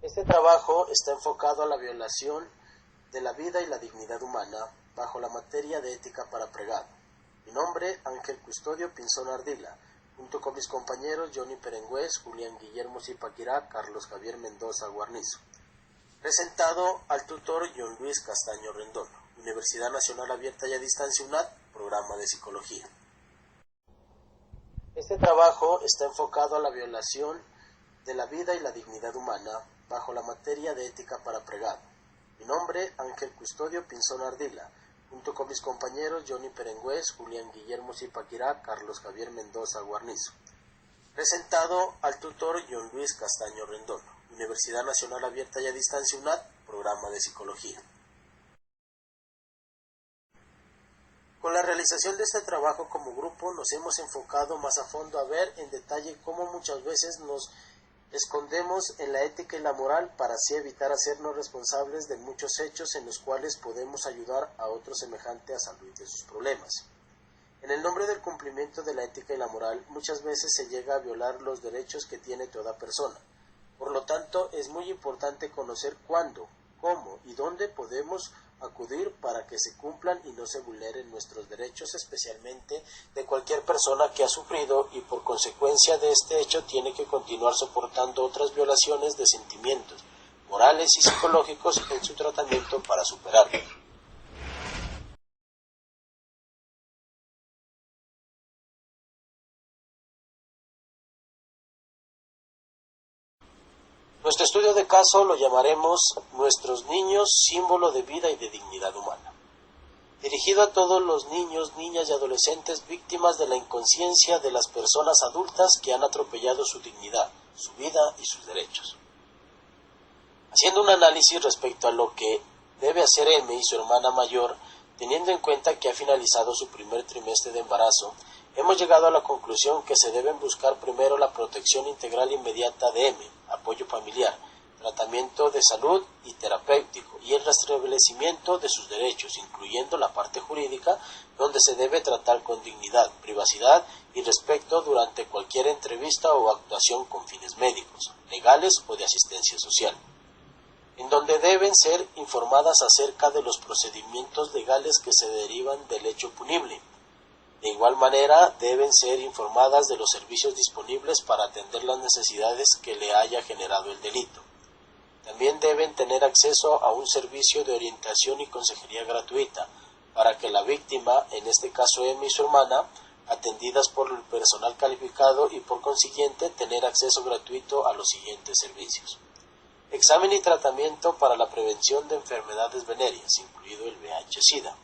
Este trabajo está enfocado a la violación de la vida y la dignidad humana bajo la materia de ética para pregado. Mi nombre, Ángel Custodio Pinzón Ardila, junto con mis compañeros Johnny Perengüez, Julián Guillermo Zipaquirá, Carlos Javier Mendoza Guarnizo. Presentado al tutor John Luis Castaño Rendón, Universidad Nacional Abierta y a Distancia UNAD, Programa de Psicología. Este trabajo está enfocado a la violación de la vida y la dignidad humana bajo la materia de ética para pregado. Mi nombre, Ángel Custodio Pinzón Ardila, junto con mis compañeros Johnny Perengüez, Julián Guillermo Zipaquirá, Carlos Javier Mendoza Guarnizo. Presentado al tutor John Luis Castaño Rendón, Universidad Nacional Abierta y a Distancia UNAD, Programa de Psicología. Con la realización de este trabajo como grupo nos hemos enfocado más a fondo a ver en detalle cómo muchas veces nos escondemos en la ética y la moral para así evitar hacernos responsables de muchos hechos en los cuales podemos ayudar a otro semejante a salir de sus problemas. En el nombre del cumplimiento de la ética y la moral, muchas veces se llega a violar los derechos que tiene toda persona. Por lo tanto, es muy importante conocer cuándo, cómo y dónde podemos acudir para que se cumplan y no se vulneren nuestros derechos, especialmente de cualquier persona que ha sufrido y por consecuencia de este hecho tiene que continuar soportando otras violaciones de sentimientos, morales y psicológicos en su tratamiento para superarlo. Nuestro estudio de caso lo llamaremos Nuestros niños, símbolo de vida y de dignidad humana. Dirigido a todos los niños, niñas y adolescentes víctimas de la inconsciencia de las personas adultas que han atropellado su dignidad, su vida y sus derechos. Haciendo un análisis respecto a lo que debe hacer M y su hermana mayor, teniendo en cuenta que ha finalizado su primer trimestre de embarazo, hemos llegado a la conclusión que se deben buscar primero la protección integral inmediata de M, apoyo familiar, tratamiento de salud y terapéutico, y el restablecimiento de sus derechos, incluyendo la parte jurídica, donde se debe tratar con dignidad, privacidad y respeto durante cualquier entrevista o actuación con fines médicos, legales o de asistencia social, en donde deben ser informadas acerca de los procedimientos legales que se derivan del hecho punible. De igual manera, deben ser informadas de los servicios disponibles para atender las necesidades que le haya generado el delito. También deben tener acceso a un servicio de orientación y consejería gratuita, para que la víctima, en este caso M y su hermana, atendidas por el personal calificado y por consiguiente tener acceso gratuito a los siguientes servicios. Examen y tratamiento para la prevención de enfermedades venéreas, incluido el VIH-Sida.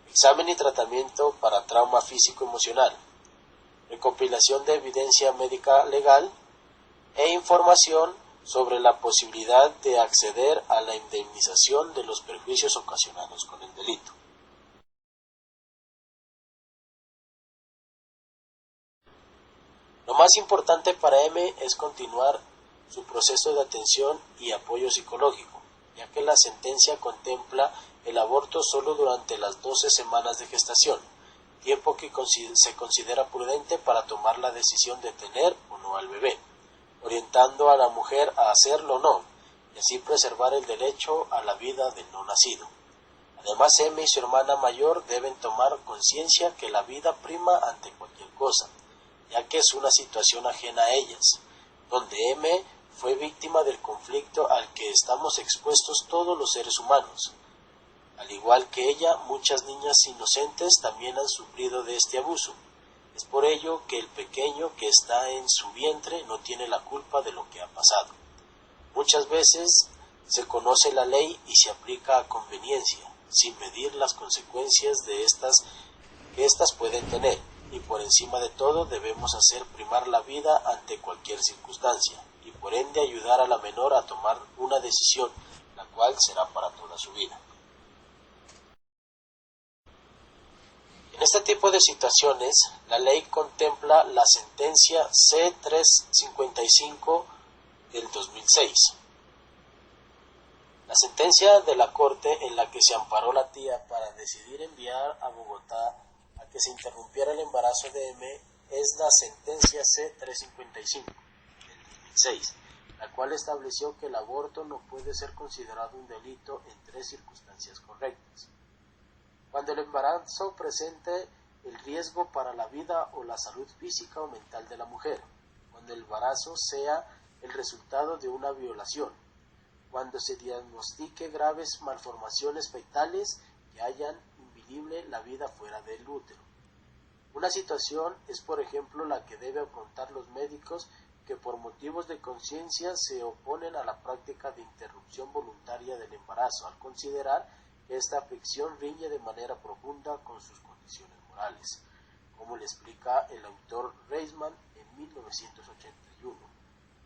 Examen y tratamiento para trauma físico-emocional. Recopilación de evidencia médica legal e información sobre la posibilidad de acceder a la indemnización de los perjuicios ocasionados con el delito. Lo más importante para M es continuar su proceso de atención y apoyo psicológico, ya que la sentencia contempla el aborto solo durante las 12 semanas de gestación, tiempo que se considera prudente para tomar la decisión de tener o no al bebé, orientando a la mujer a hacerlo o no, y así preservar el derecho a la vida del no nacido. Además, M y su hermana mayor deben tomar conciencia que la vida prima ante cualquier cosa, ya que es una situación ajena a ellas, donde M fue víctima del conflicto al que estamos expuestos todos los seres humanos. Al igual que ella, muchas niñas inocentes también han sufrido de este abuso. Es por ello que el pequeño que está en su vientre no tiene la culpa de lo que ha pasado. Muchas veces se conoce la ley y se aplica a conveniencia, sin medir las consecuencias que éstas pueden tener, y por encima de todo debemos hacer primar la vida ante cualquier circunstancia, y por ende ayudar a la menor a tomar una decisión, la cual será para toda su vida. En este tipo de situaciones, la ley contempla la sentencia C-355 del 2006. La sentencia de la Corte en la que se amparó la tía para decidir enviar a Bogotá a que se interrumpiera el embarazo de M es la sentencia C-355 del 2006, la cual estableció que el aborto no puede ser considerado un delito en tres circunstancias correctas. Cuando el embarazo presente el riesgo para la vida o la salud física o mental de la mujer, cuando el embarazo sea el resultado de una violación, cuando se diagnostique graves malformaciones fetales que hayan inviable la vida fuera del útero. Una situación es, por ejemplo, la que deben afrontar los médicos que por motivos de conciencia se oponen a la práctica de interrupción voluntaria del embarazo, al considerar que esta afección riñe de manera profunda con sus condiciones morales, como le explica el autor Reisman en 1981.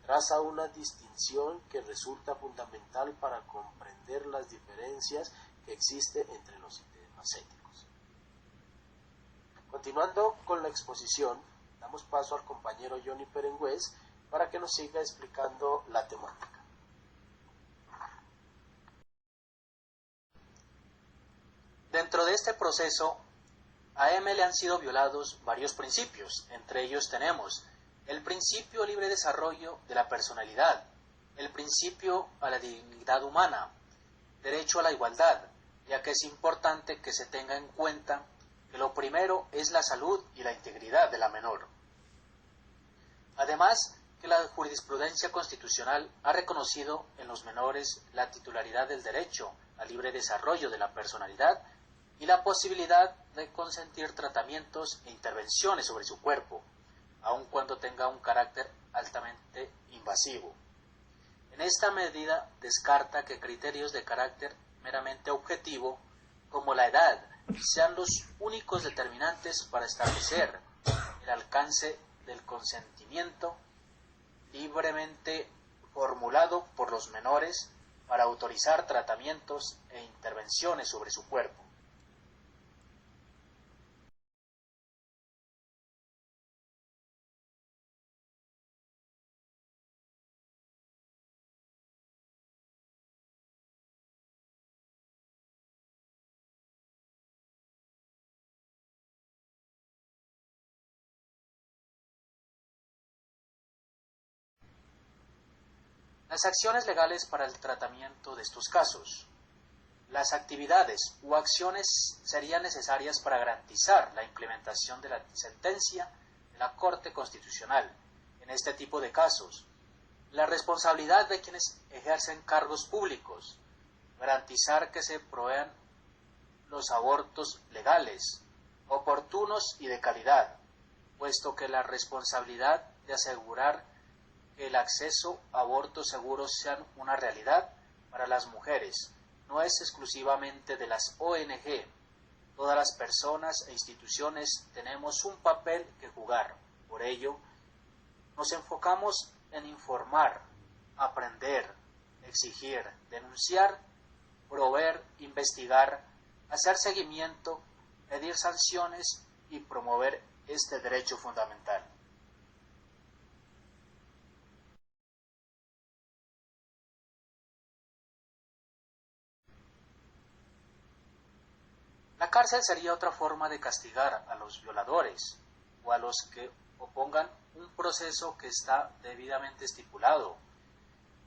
Traza una distinción que resulta fundamental para comprender las diferencias que existen entre los sistemas éticos. Continuando con la exposición, damos paso al compañero Johnny Perengües para que nos siga explicando la temática. Dentro de este proceso, a M le han sido violados varios principios. Entre ellos tenemos el principio de libre desarrollo de la personalidad, el principio a la dignidad humana, derecho a la igualdad, ya que es importante que se tenga en cuenta que lo primero es la salud y la integridad de la menor. Además, que la jurisprudencia constitucional ha reconocido en los menores la titularidad del derecho al libre desarrollo de la personalidad y la posibilidad de consentir tratamientos e intervenciones sobre su cuerpo, aun cuando tenga un carácter altamente invasivo. En esta medida descarta que criterios de carácter meramente objetivo, como la edad, sean los únicos determinantes para establecer el alcance del consentimiento libremente formulado por los menores para autorizar tratamientos e intervenciones sobre su cuerpo. Las acciones legales para el tratamiento de estos casos. Las actividades u acciones serían necesarias para garantizar la implementación de la sentencia de la Corte Constitucional en este tipo de casos. La responsabilidad de quienes ejercen cargos públicos. Garantizar que se provean los abortos legales, oportunos y de calidad, puesto que la responsabilidad de asegurar que el acceso a abortos seguros sean una realidad para las mujeres no es exclusivamente de las ONG. Todas las personas e instituciones tenemos un papel que jugar. Por ello, nos enfocamos en informar, aprender, exigir, denunciar, proveer, investigar, hacer seguimiento, pedir sanciones y promover este derecho fundamental. La cárcel sería otra forma de castigar a los violadores o a los que opongan un proceso que está debidamente estipulado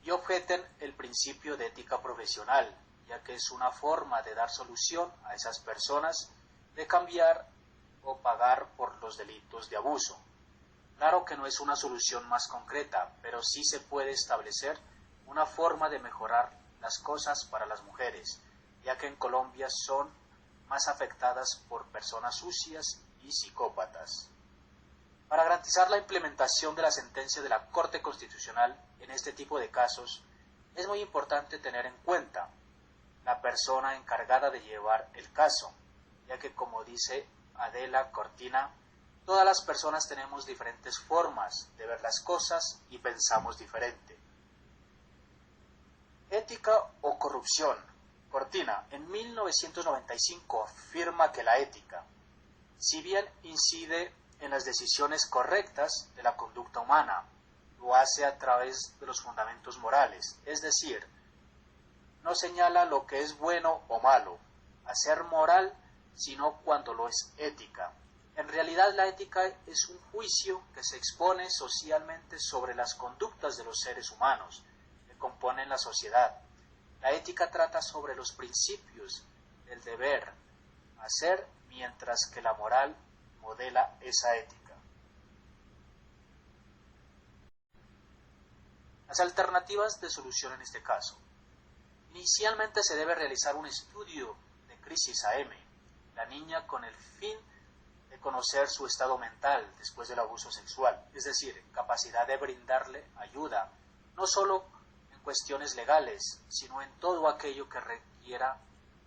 y objeten el principio de ética profesional, ya que es una forma de dar solución a esas personas de cambiar o pagar por los delitos de abuso. Claro que no es una solución más concreta, pero sí se puede establecer una forma de mejorar las cosas para las mujeres, ya que en Colombia son más afectadas por personas sucias y psicópatas. Para garantizar la implementación de la sentencia de la Corte Constitucional en este tipo de casos, es muy importante tener en cuenta la persona encargada de llevar el caso, ya que como dice Adela Cortina, todas las personas tenemos diferentes formas de ver las cosas y pensamos diferente. Ética o corrupción. Cortina, en 1995, afirma que la ética, si bien incide en las decisiones correctas de la conducta humana, lo hace a través de los fundamentos morales, es decir, no señala lo que es bueno o malo, a ser moral, sino cuando lo es ética. En realidad la ética es un juicio que se expone socialmente sobre las conductas de los seres humanos que componen la sociedad. La ética trata sobre los principios del deber hacer, mientras que la moral modela esa ética. Las alternativas de solución en este caso. Inicialmente se debe realizar un estudio de crisis AM, la niña con el fin de conocer su estado mental después del abuso sexual, es decir, capacidad de brindarle ayuda, no solo en cuestiones legales, sino en todo aquello que requiera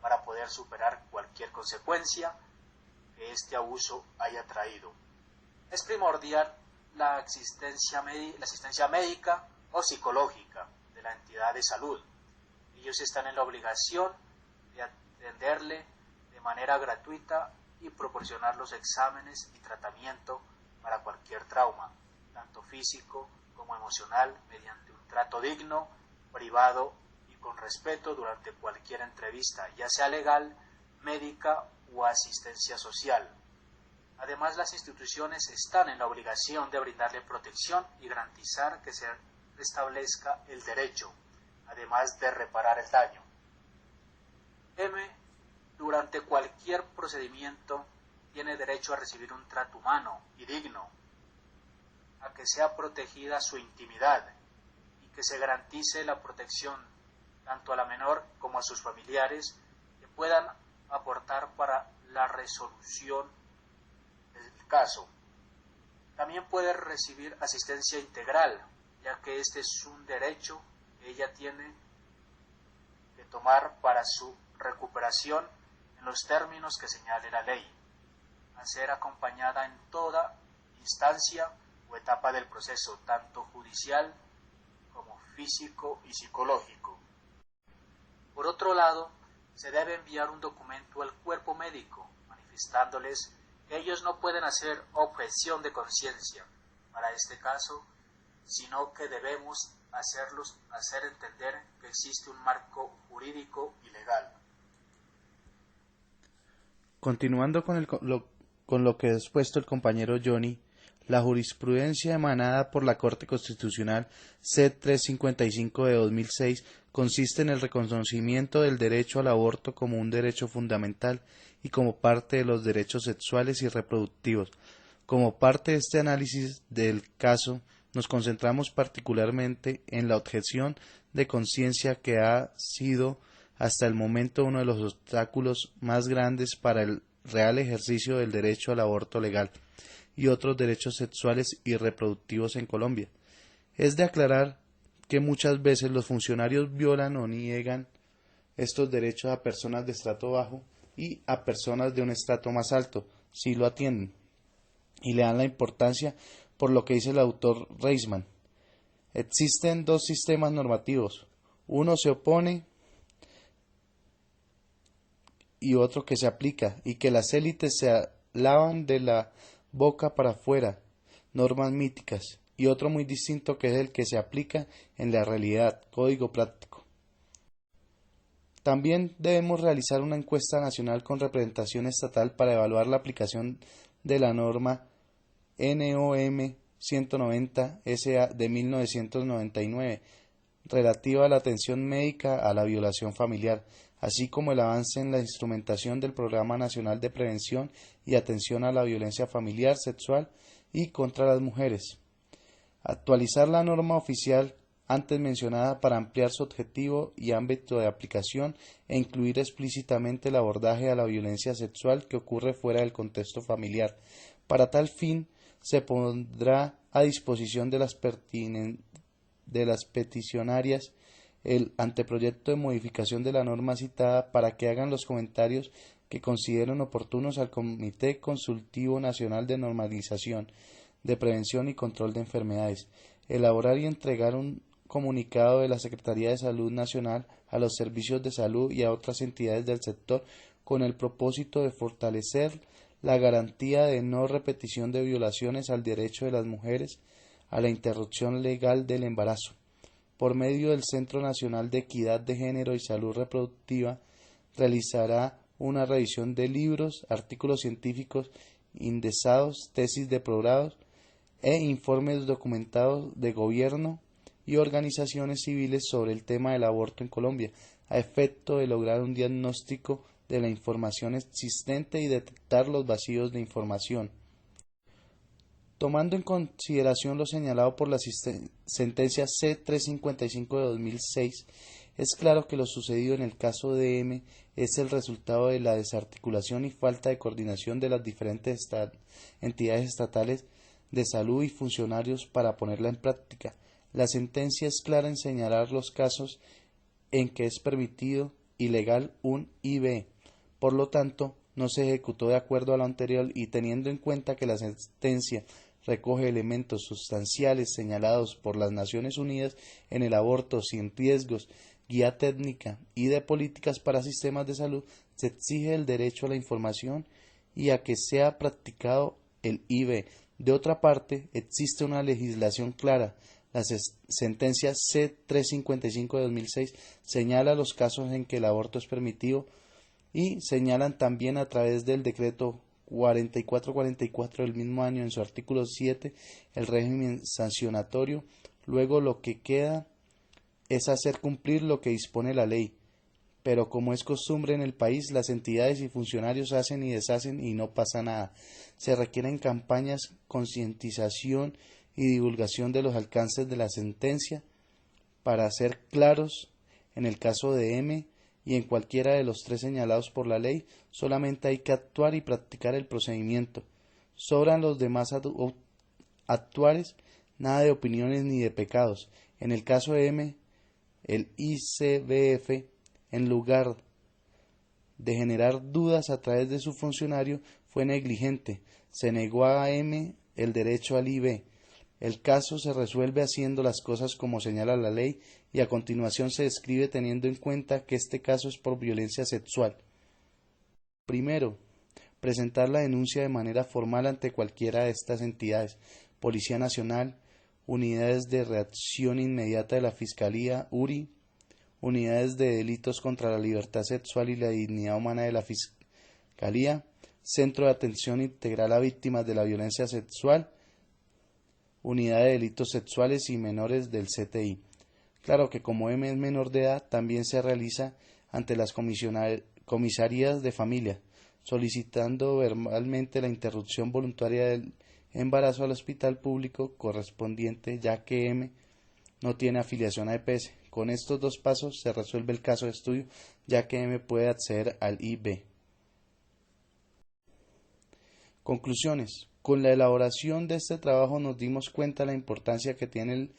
para poder superar cualquier consecuencia que este abuso haya traído. Es primordial la asistencia médica o psicológica de la entidad de salud. Ellos están en la obligación de atenderle de manera gratuita y proporcionar los exámenes y tratamiento para cualquier trauma, tanto físico como emocional, mediante un trato digno, privado y con respeto durante cualquier entrevista, ya sea legal, médica o asistencia social. Además, las instituciones están en la obligación de brindarle protección y garantizar que se restablezca el derecho, además de reparar el daño. Durante cualquier procedimiento tiene derecho a recibir un trato humano y digno, a que sea protegida su intimidad y que se garantice la protección tanto a la menor como a sus familiares que puedan aportar para la resolución del caso. También puede recibir asistencia integral, ya que este es un derecho que ella tiene que tomar para su recuperación en los términos que señale la ley, a ser acompañada en toda instancia o etapa del proceso, tanto judicial como físico y psicológico. Por otro lado, se debe enviar un documento al cuerpo médico, manifestándoles que ellos no pueden hacer objeción de conciencia para este caso, sino que debemos hacer entender que existe un marco jurídico y legal. Continuando con lo que ha expuesto el compañero Johnny, la jurisprudencia emanada por la Corte Constitucional C-355 de 2006 consiste en el reconocimiento del derecho al aborto como un derecho fundamental y como parte de los derechos sexuales y reproductivos. Como parte de este análisis del caso, nos concentramos particularmente en la objeción de conciencia que ha sido hasta el momento uno de los obstáculos más grandes para el real ejercicio del derecho al aborto legal y otros derechos sexuales y reproductivos en Colombia. Es de aclarar que muchas veces los funcionarios violan o niegan estos derechos a personas de estrato bajo y a personas de un estrato más alto, si lo atienden, y le dan la importancia por lo que dice el autor Reisman. Existen dos sistemas normativos, uno se opone y otro que se aplica, y que las élites se lavan de la boca para afuera, normas míticas, y otro muy distinto que es el que se aplica en la realidad, código práctico. También debemos realizar una encuesta nacional con representación estatal para evaluar la aplicación de la norma NOM 190 SA de 1999, relativa a la atención médica a la violación familiar, así como el avance en la instrumentación del Programa Nacional de Prevención y Atención a la Violencia Familiar, Sexual y contra las Mujeres. Actualizar la norma oficial antes mencionada para ampliar su objetivo y ámbito de aplicación e incluir explícitamente el abordaje a la violencia sexual que ocurre fuera del contexto familiar. Para tal fin, se pondrá a disposición de las peticionarias el anteproyecto de modificación de la norma citada para que hagan los comentarios que consideren oportunos al Comité Consultivo Nacional de Normalización, de Prevención y Control de Enfermedades, elaborar y entregar un comunicado de la Secretaría de Salud Nacional a los servicios de salud y a otras entidades del sector con el propósito de fortalecer la garantía de no repetición de violaciones al derecho de las mujeres a la interrupción legal del embarazo. Por medio del Centro Nacional de Equidad de Género y Salud Reproductiva, realizará una revisión de libros, artículos científicos indexados, tesis de posgrado e informes documentados de gobierno y organizaciones civiles sobre el tema del aborto en Colombia, a efecto de lograr un diagnóstico de la información existente y detectar los vacíos de información. Tomando en consideración lo señalado por la sentencia C-355 de 2006, es claro que lo sucedido en el caso de M es el resultado de la desarticulación y falta de coordinación de las diferentes entidades estatales de salud y funcionarios para ponerla en práctica. La sentencia es clara en señalar los casos en que es permitido y legal un IB. Por lo tanto, no se ejecutó de acuerdo a lo anterior y teniendo en cuenta que la sentencia recoge elementos sustanciales señalados por las Naciones Unidas en el aborto sin riesgos, guía técnica y de políticas para sistemas de salud, se exige el derecho a la información y a que sea practicado el IB. De otra parte, existe una legislación clara. La sentencia C-355 de 2006 señala los casos en que el aborto es permitido y señalan también a través del decreto 4444 del mismo año en su artículo 7 el régimen sancionatorio. Luego lo que queda es hacer cumplir lo que dispone la ley, pero como es costumbre en el país, las entidades y funcionarios hacen y deshacen y no pasa nada. Se requieren campañas, concientización y divulgación de los alcances de la sentencia para ser claros. En el caso de M y en cualquiera de los tres señalados por la ley, solamente hay que actuar y practicar el procedimiento. Sobran los demás actuares, nada de opiniones ni de pecados. En el caso de M, el ICBF, en lugar de generar dudas a través de su funcionario, fue negligente. Se negó a M el derecho al IB. El caso se resuelve haciendo las cosas como señala la ley y a continuación se describe teniendo en cuenta que este caso es por violencia sexual. Primero, presentar la denuncia de manera formal ante cualquiera de estas entidades: Policía Nacional, Unidades de Reacción Inmediata de la Fiscalía, URI, Unidades de Delitos contra la Libertad Sexual y la Dignidad Humana de la Fiscalía, Centro de Atención Integral a Víctimas de la Violencia Sexual, Unidad de Delitos Sexuales y Menores del CTI. Claro que como M es menor de edad, también se realiza ante las comisarías de familia, solicitando verbalmente la interrupción voluntaria del embarazo al hospital público correspondiente, ya que M no tiene afiliación a EPS. Con estos dos pasos se resuelve el caso de estudio, ya que M puede acceder al IB. Conclusiones. Con la elaboración de este trabajo nos dimos cuenta de la importancia que tiene el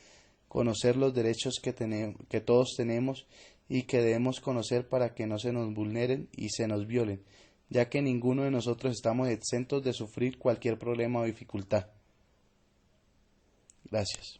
conocer los derechos que todos tenemos y que debemos conocer para que no se nos vulneren y se nos violen, ya que ninguno de nosotros estamos exentos de sufrir cualquier problema o dificultad. Gracias.